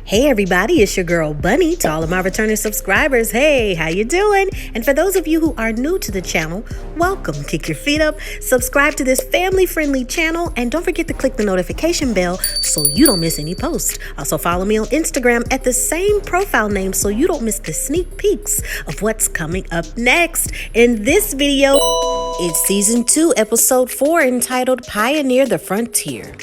Hey everybody, it's your girl Bunny. To all of my returning subscribers, hey, how you doing? And for those of you who are new to the channel, welcome. Kick your feet up, subscribe to this family-friendly channel, and don't forget to click the notification bell so you don't miss any posts. Also follow me on Instagram at the same profile name so you don't miss the sneak peeks of what's coming up next. In this video, it's season 2, episode 4, entitled Pioneer the Frontier.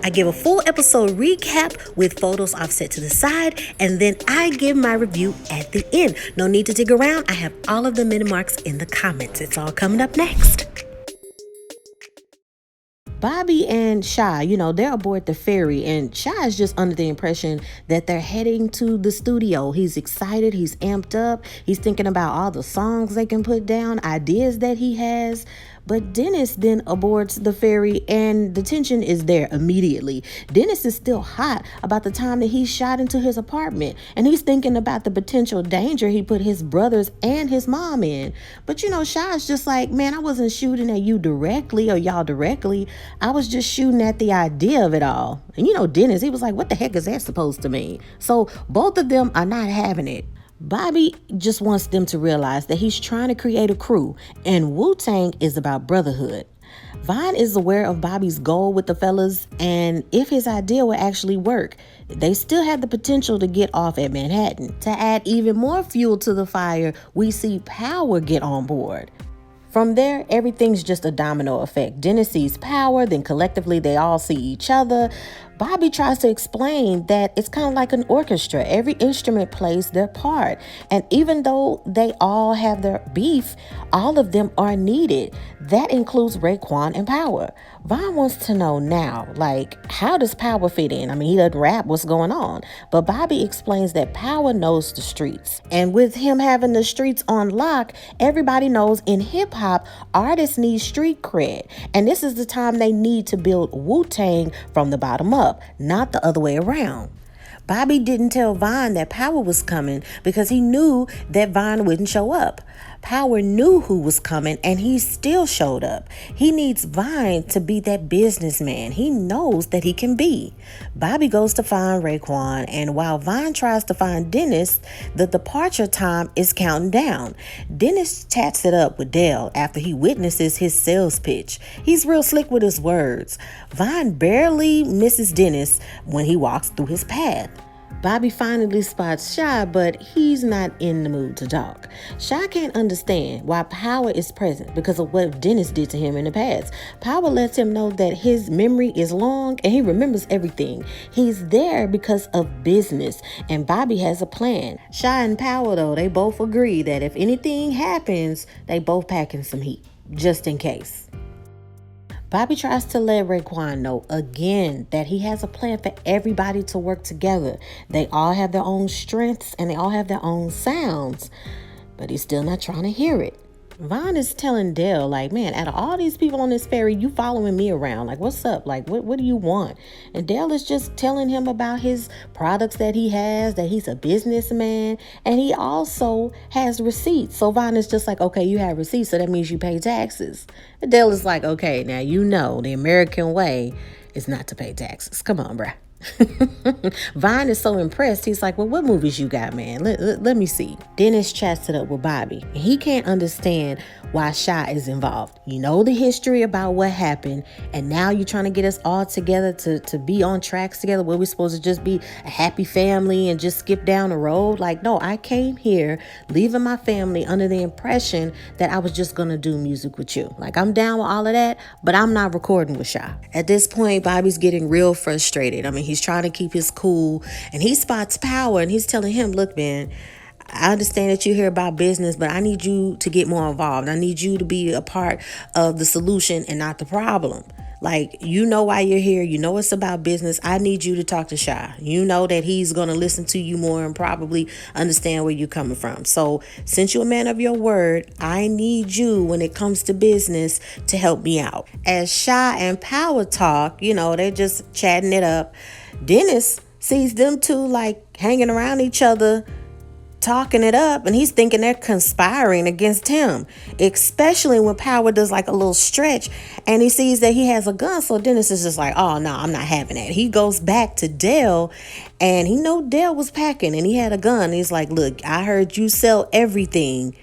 I give a full episode recap with photos offset to the side, and then I give my review at the end. No need to dig around. I have all of the minute marks in the comments. It's all coming up next. Bobby and Shy, they're aboard the ferry, and Shy is just under the impression that they're heading to the studio. He's excited. He's amped up. He's thinking about all the songs they can put down, ideas that he has. But Dennis then abords the ferry, and the tension is there immediately. Dennis is still hot about the time that he shot into his apartment, and he's thinking about the potential danger he put his brothers and his mom in. But Shy's just like, man, I wasn't shooting at you directly or y'all directly. I was just shooting at the idea of it all. And Dennis, he was like, what the heck is that supposed to mean? So both of them are not having it. Bobby just wants them to realize that he's trying to create a crew, and Wu-Tang is about brotherhood. Vine is aware of Bobby's goal with the fellas, and if his idea would actually work, they still have the potential to get off at Manhattan. To add even more fuel to the fire, we see Power get on board. From there, everything's just a domino effect. Dennis sees Power, then collectively they all see each other. Bobby tries to explain that it's kind of like an orchestra. Every instrument plays their part. And even though they all have their beef, all of them are needed. That includes Raekwon and Power. Vaughn wants to know now, how does Power fit in? I mean, he doesn't rap, what's going on? But Bobby explains that Power knows the streets. And with him having the streets on lock, everybody knows in hip-hop, artists need street cred. And this is the time they need to build Wu-Tang from the bottom up, not the other way around. Bobby didn't tell Vine that Power was coming because he knew that Vine wouldn't show up. Power knew who was coming, and he still showed up. He needs Vine to be that businessman he knows that he can be. Bobby goes to find Raekwon, and while Vine tries to find Dennis, the departure time is counting down. Dennis chats it up with Dale after he witnesses his sales pitch. He's real slick with his words. Vine barely misses Dennis when he walks through his path. Bobby finally spots Shy, but he's not in the mood to talk. Shy can't understand why Power is present because of what Dennis did to him in the past. Power lets him know that his memory is long and he remembers everything. He's there because of business, and Bobby has a plan. Shy and Power, though, they both agree that if anything happens, they both packing some heat, just in case. Bobby tries to let Raekwon know again that he has a plan for everybody to work together. They all have their own strengths and they all have their own sounds, but he's still not trying to hear it. Vaughn is telling Dale, man, out of all these people on this ferry, you following me around. What's up? What do you want? And Dale is just telling him about his products that he has, that he's a businessman, and he also has receipts. So Vaughn is just like, okay, you have receipts, so that means you pay taxes. And Dale is like, okay, now the American way is not to pay taxes. Come on, bruh. Vine is so impressed. He's like, well, what movies you got, man? Let me see. Dennis chats it up with Bobby. He can't understand why Shy is involved. You know the history about what happened, and now you're trying to get us all together to be on tracks together where we're supposed to just be a happy family and just skip down the road. No, I came here leaving my family under the impression that I was just going to do music with you. I'm down with all of that, but I'm not recording with Shy. At this point, Bobby's getting real frustrated. He's trying to keep his cool, and he spots Power, and he's telling him, look, man, I understand that you're here about business, but I need you to get more involved. I need you to be a part of the solution and not the problem. You know why you're here. You know it's about business. I need you to talk to Shy. You know that he's going to listen to you more and probably understand where you're coming from. So since you're a man of your word, I need you when it comes to business to help me out. As Shy and Power talk, they're just chatting it up. Dennis sees them two hanging around each other, talking it up, and he's thinking they're conspiring against him, especially when Power does like a little stretch and he sees that he has a gun. So Dennis is just like, oh no, I'm not having that. He goes back to Dale, and he know Dale was packing and he had a gun. He's like, look, I heard you sell everything,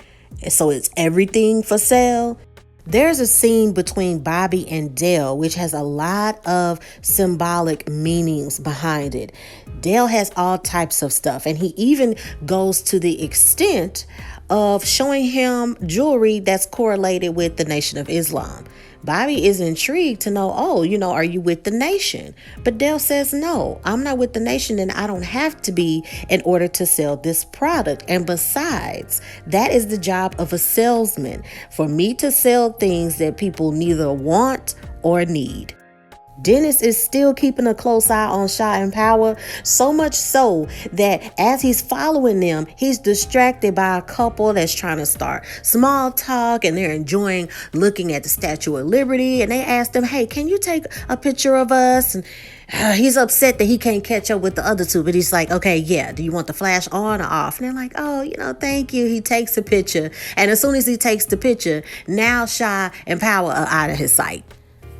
so it's everything for sale. There's a scene between Bobby and Dale which has a lot of symbolic meanings behind it. Dale has all types of stuff, and he even goes to the extent of showing him jewelry that's correlated with the Nation of Islam. Bobby is intrigued to know, are you with the nation? But Dale says, no, I'm not with the nation, and I don't have to be in order to sell this product. And besides, that is the job of a salesman, for me to sell things that people neither want or need. Dennis is still keeping a close eye on Sha and Power, so much so that as he's following them, he's distracted by a couple that's trying to start small talk, and they're enjoying looking at the Statue of Liberty, and they ask them, hey, can you take a picture of us? And he's upset that he can't catch up with the other two, but he's like, okay, yeah, do you want the flash on or off? And they're like, oh, thank you. He takes a picture, and as soon as he takes the picture, now Sha and Power are out of his sight.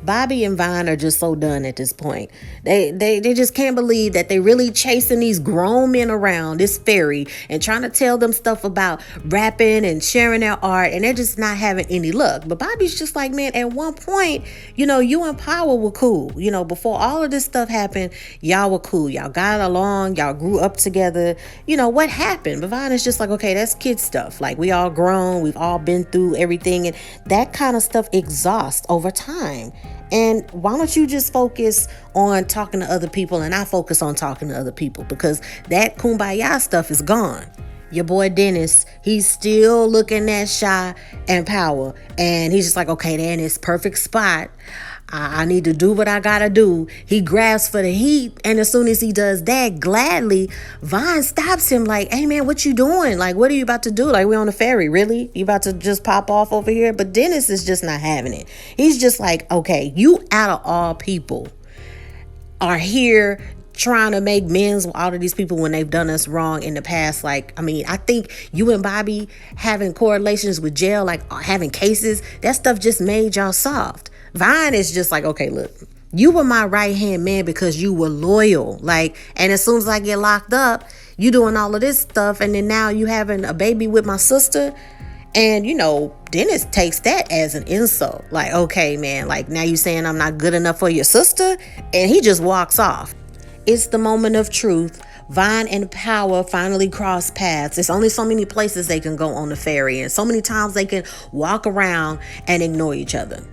Bobby and Vine are just so done at this point. They just can't believe that they really chasing these grown men around this ferry and trying to tell them stuff about rapping and sharing their art, and they're just not having any luck. But Bobby's just like, man, at one point, you and Power were cool. Before all of this stuff happened, y'all were cool. Y'all got along. Y'all grew up together. What happened? But Vine is just like, okay, that's kid stuff. Like, we all grown. We've all been through everything, and that kind of stuff exhausts over time. And why don't you just focus on talking to other people, and I focus on talking to other people, because that kumbaya stuff is gone. Your boy Dennis, he's still looking at Sha and Power, and he's just like, okay, they're in this perfect spot. I need to do what I gotta do. He grabs for the heat, and as soon as he does that, gladly, Vine stops him like, hey man, what you doing? Like, what are you about to do? Like, we on the ferry, really? You about to just pop off over here? But Dennis is just not having it. He's just like, okay, you out of all people are here trying to make amends with all of these people when they've done us wrong in the past. Like, I think you and Bobby having correlations with jail, like having cases, that stuff just made y'all soft. Vine is just like, okay, look, you were my right-hand man because you were loyal. Like, and as soon as I get locked up, you doing all of this stuff, and then now you having a baby with my sister. And, Dennis takes that as an insult. Like, okay, man, like, now you saying I'm not good enough for your sister? And he just walks off. It's the moment of truth. Vine and Power finally cross paths. There's only so many places they can go on the ferry, and so many times they can walk around and ignore each other.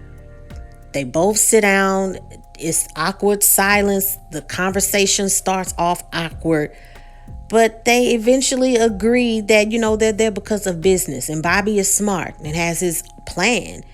They both sit down. It's awkward silence. The conversation starts off awkward, but they eventually agree that, they're there because of business, and Bobby is smart and has his plan.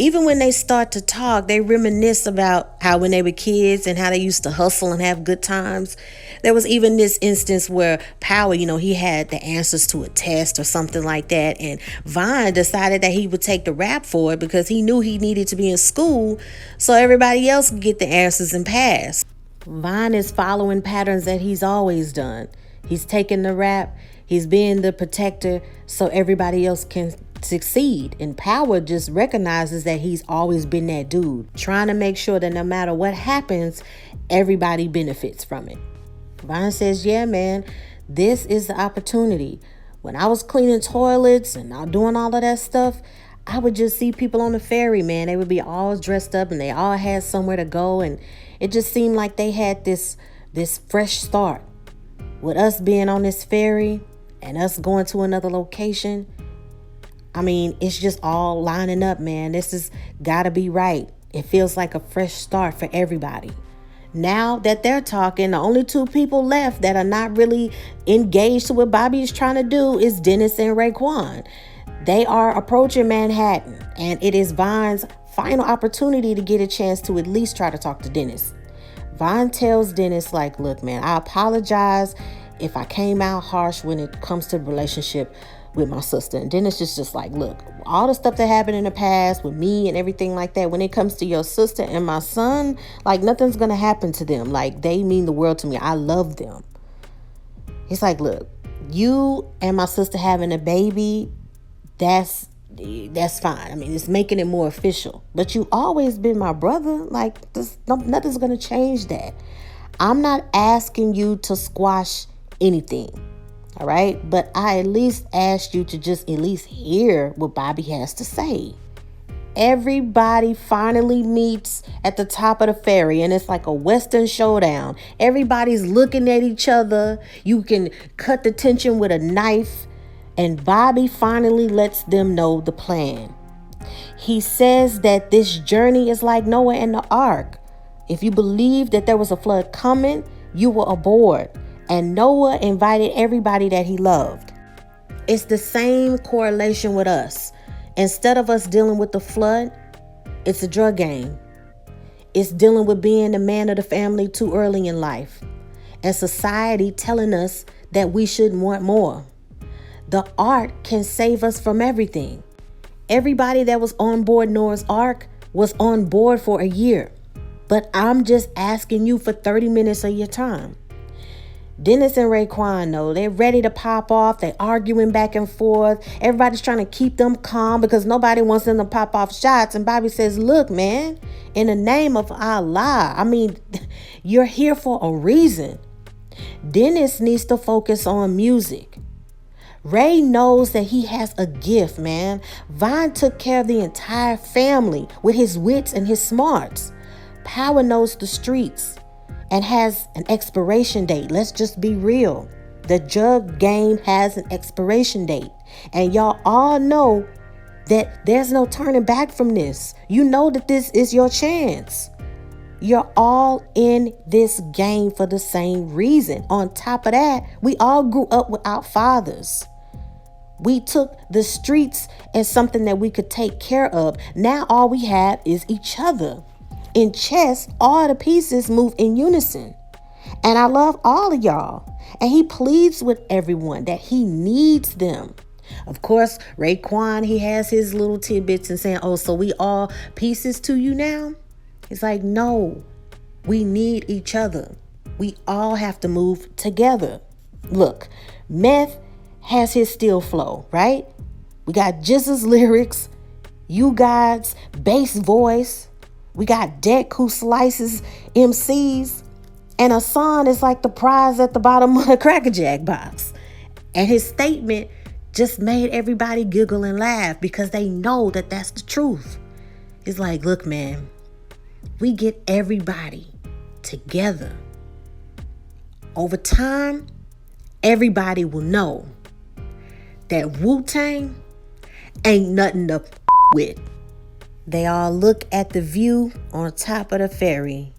Even when they start to talk, they reminisce about how when they were kids and how they used to hustle and have good times. There was even this instance where Power, he had the answers to a test or something like that. And Vine decided that he would take the rap for it because he knew he needed to be in school so everybody else could get the answers and pass. Vine is following patterns that he's always done. He's taking the rap. He's being the protector so everybody else can succeed. And Power just recognizes that he's always been that dude, trying to make sure that no matter what happens, everybody benefits from it. Vine says, yeah, man, this is the opportunity. When I was cleaning toilets and doing all of that stuff, I would just see people on the ferry, man. They would be all dressed up and they all had somewhere to go. And it just seemed like they had this fresh start. With us being on this ferry and us going to another location, it's just all lining up, man. This has got to be right. It feels like a fresh start for everybody. Now that they're talking, the only two people left that are not really engaged to what Bobby is trying to do is Dennis and Raekwon. They are approaching Manhattan, and it is Vine's final opportunity to get a chance to at least try to talk to Dennis. Vine tells Dennis, like, look, man, I apologize if I came out harsh when it comes to the relationship with my sister. And Dennis is just like, look, all the stuff that happened in the past with me and everything like that, when it comes to your sister and my son, like, nothing's going to happen to them. Like, they mean the world to me. I love them. He's like, look, You and my sister having a baby, that's fine. I mean, it's making it more official. But you always been my brother. Like, nothing's gonna change that. I'm not asking you to squash anything. All right. But I at least asked you to just at least hear what Bobby has to say. Everybody finally meets at the top of the ferry, and it's like a Western showdown. Everybody's looking at each other. You can cut the tension with a knife, and Bobby finally lets them know the plan. He says that this journey is like Noah and the ark. If you believe that there was a flood coming, you were aboard. And Noah invited everybody that he loved. It's the same correlation with us. Instead of us dealing with the flood, it's a drug game. It's dealing with being the man of the family too early in life. And society telling us that we should want more. The ark can save us from everything. Everybody that was on board Noah's ark was on board for a year. But I'm just asking you for 30 minutes of your time. Dennis and Raekwon, though, they're ready to pop off. They're arguing back and forth. Everybody's trying to keep them calm because nobody wants them to pop off shots. And Bobby says, look, man, in the name of Allah, I mean, you're here for a reason. Dennis needs to focus on music. Ray knows that he has a gift, man. Vaughn took care of the entire family with his wits and his smarts. Power knows the streets and has an expiration date. Let's just be real. The drug game has an expiration date. And y'all all know that there's no turning back from this. You know that this is your chance. You're all in this game for the same reason. On top of that, we all grew up without fathers. We took the streets as something that we could take care of. Now all we have is each other. In chess, all the pieces move in unison. And I love all of y'all. And he pleads with everyone that he needs them. Of course, Raekwon, he has his little tidbits and saying, oh, so we all pieces to you now? It's like, no, we need each other. We all have to move together. Look, Meth has his still flow, right? We got Jizz's lyrics, you guys' bass voice. We got Deck who slices MCs. And Hassan is like the prize at the bottom of the Cracker Jack box. And his statement just made everybody giggle and laugh because they know that that's the truth. It's like, look, man, we get everybody together. Over time, everybody will know that Wu-Tang ain't nothing to with. They all look at the view on top of the ferry,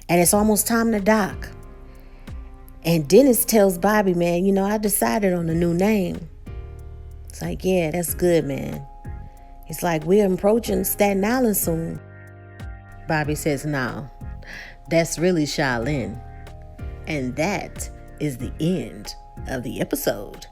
and it's almost time to dock. And Dennis tells Bobby, man, you know, I decided on a new name. It's like, yeah, that's good, man. It's like, we're approaching Staten Island soon. Bobby says, no, that's really Shaolin. And that is the end of the episode.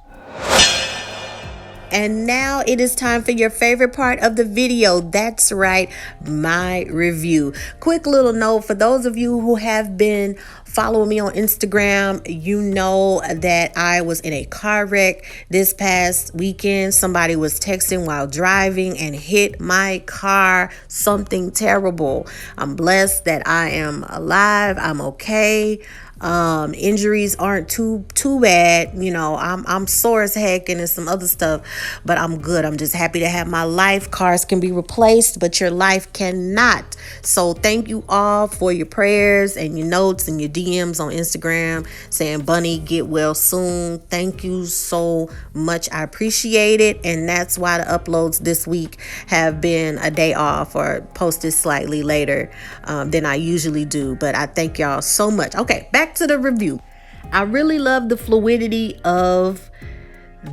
And now it is time for your favorite part of the video. That's right, my review. Quick little note for those of you who have been following me on Instagram, you know that I was in a car wreck this past weekend. Somebody was texting while driving and hit my car. Something terrible. I'm blessed that I am alive. I'm okay. Injuries aren't too bad. You know, I'm sore as heck and there's some other stuff, but I'm good. I'm just happy to have my life. Cars can be replaced, but your life cannot. So thank you all for your prayers and your notes and your DMs on Instagram saying, Bunny, get well soon. Thank you so much. I appreciate it. And that's why the uploads this week have been a day off or posted slightly later than I usually do. But I thank y'all so much. Okay, back to the review. I really love the fluidity of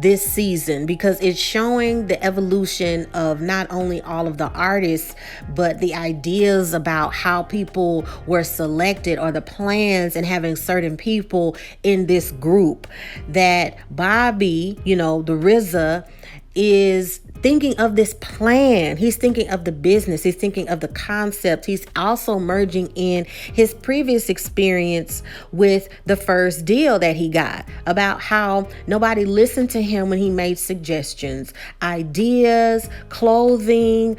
this season because it's showing the evolution of not only all of the artists, but the ideas about how people were selected or the plans and having certain people in this group. That Bobby, you know, the RZA, is thinking of this plan. He's thinking of the business. He's thinking of the concept. He's also merging in his previous experience with the first deal that he got, about how nobody listened to him when he made suggestions, ideas, clothing,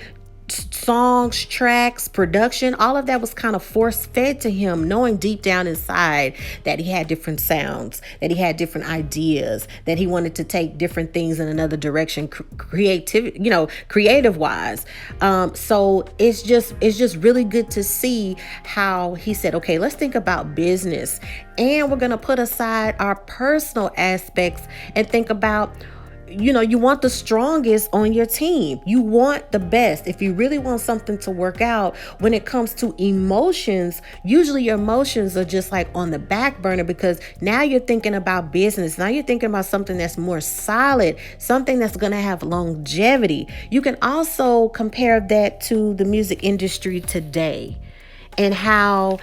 songs, tracks, production. All of that was kind of force fed to him, knowing deep down inside that he had different sounds, that he had different ideas, that he wanted to take different things in another direction, creative wise. So it's just really good to see how he said, okay, let's think about business, and we're going to put aside our personal aspects and think about, you want the strongest on your team. You want the best. If you really want something to work out, when it comes to emotions, usually your emotions are just like on the back burner, because now you're thinking about business. Now you're thinking about something that's more solid, something that's going to have longevity. You can also compare that to the music industry today and how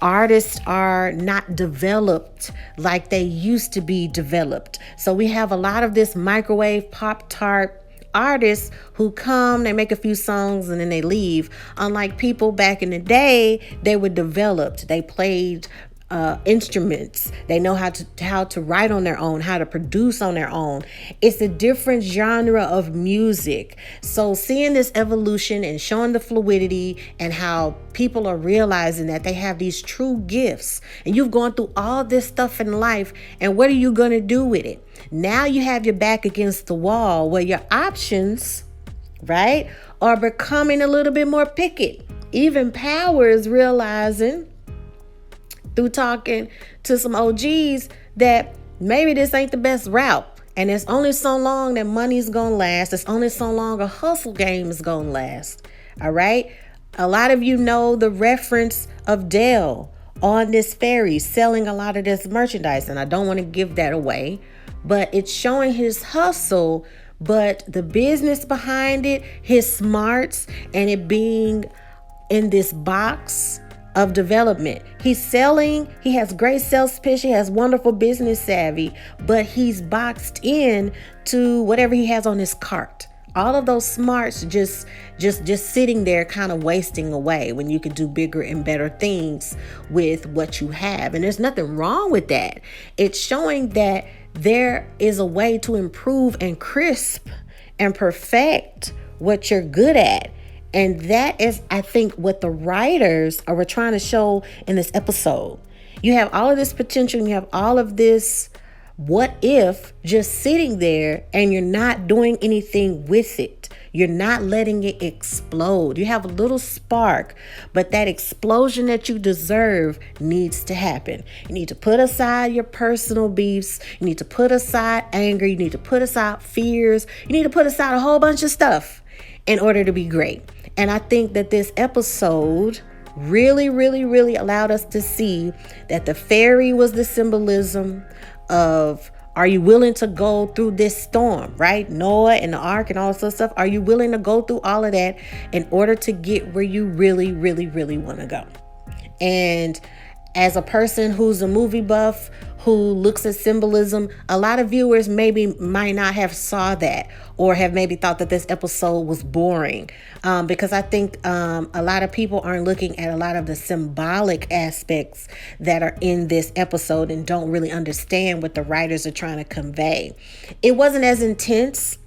artists are not developed like they used to be developed. So we have a lot of this microwave Pop-Tart artists who come, they make a few songs and then they leave. Unlike people back in the day, they were developed. They played instruments. They know how to write on their own, how to produce on their own. It's a different genre of music. So seeing this evolution and showing the fluidity and how people are realizing that they have these true gifts, and you've gone through all this stuff in life, and what are you going to do with it? Now you have your back against the wall where your options, right, are becoming a little bit more picky. Even Power is realizing through talking to some OGs that maybe this ain't the best route. And it's only so long that money's gonna last. It's only so long a hustle game is gonna last. All right. A lot of you know the reference of Dell on this Ferry selling a lot of this merchandise. And I don't want to give that away, but it's showing his hustle, but the business behind it, his smarts, and it being in this box of development. He's selling, he has great sales pitch, he has wonderful business savvy, but he's boxed in to whatever he has on his cart. All of those smarts just sitting there, kind of wasting away, when you could do bigger and better things with what you have. And there's nothing wrong with that. It's showing that there is a way to improve and crisp and perfect what you're good at. And that is, I think, what the writers were trying to show in this episode. You have all of this potential, and you have all of this what if just sitting there, and you're not doing anything with it. You're not letting it explode. You have a little spark, but that explosion that you deserve needs to happen. You need to put aside your personal beefs. You need to put aside anger. You need to put aside fears. You need to put aside a whole bunch of stuff in order to be great. And I think that this episode really, really, really allowed us to see that the Ferry was the symbolism of, are you willing to go through this storm, right? Noah and the ark and all this stuff. Are you willing to go through all of that in order to get where you really, really, really want to go? And as a person who's a movie buff, who looks at symbolism, a lot of viewers might not have saw that, or have maybe thought that this episode was boring, because I think a lot of people aren't looking at a lot of the symbolic aspects that are in this episode and don't really understand what the writers are trying to convey. It wasn't as intense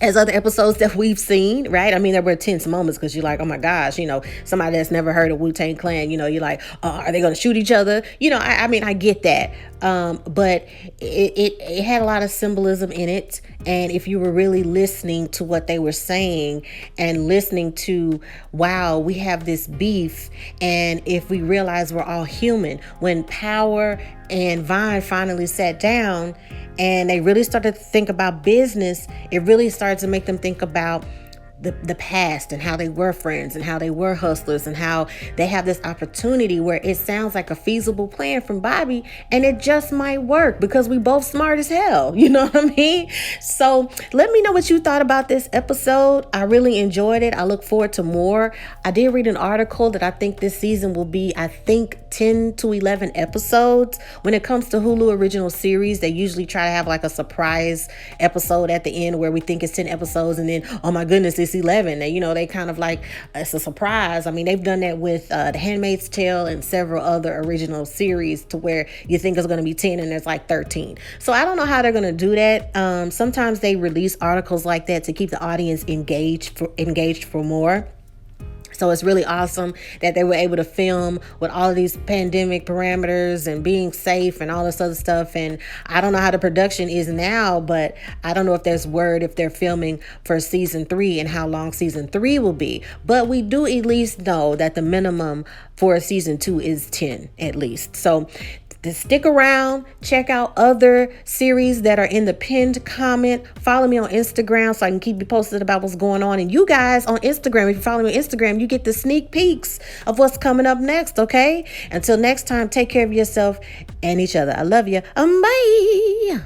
as other episodes that we've seen, right? I mean, there were tense moments because you're like, oh my gosh, somebody that's never heard of Wu-Tang Clan, you're like, are they going to shoot each other? I mean, I get that. But it had a lot of symbolism in it. And if you were really listening to what they were saying and listening to, wow, we have this beef. And if we realize we're all human, when Power and Vine finally sat down and they really started to think about business, it really started to make them think about the past and how they were friends and how they were hustlers and how they have this opportunity where it sounds like a feasible plan from Bobby, and it just might work because we both smart as hell. You know what I mean? So let me know what you thought about this episode. I really enjoyed it. I look forward to more. I did read an article that I think this season will be, 10 to 11 episodes. When it comes to Hulu original series, they usually try to have like a surprise episode at the end where we think it's 10 episodes and then, oh my goodness, it's 11. And, they kind of like, it's a surprise. I mean, they've done that with The Handmaid's Tale and several other original series to where you think it's going to be 10 and there's like 13. So I don't know how they're going to do that. Sometimes they release articles like that to keep the audience engaged for more. So it's really awesome that they were able to film with all of these pandemic parameters and being safe and all this other stuff. And I don't know how the production is now, but I don't know if there's word if they're filming for season 3 and how long season 3 will be. But we do at least know that the minimum for season 2 is 10 at least. So to stick around, check out other series that are in the pinned comment. Follow me on Instagram so I can keep you posted about what's going on. And you guys on Instagram, if you follow me on Instagram, you get the sneak peeks of what's coming up next, okay? Until next time, take care of yourself and each other. I love you. Bye.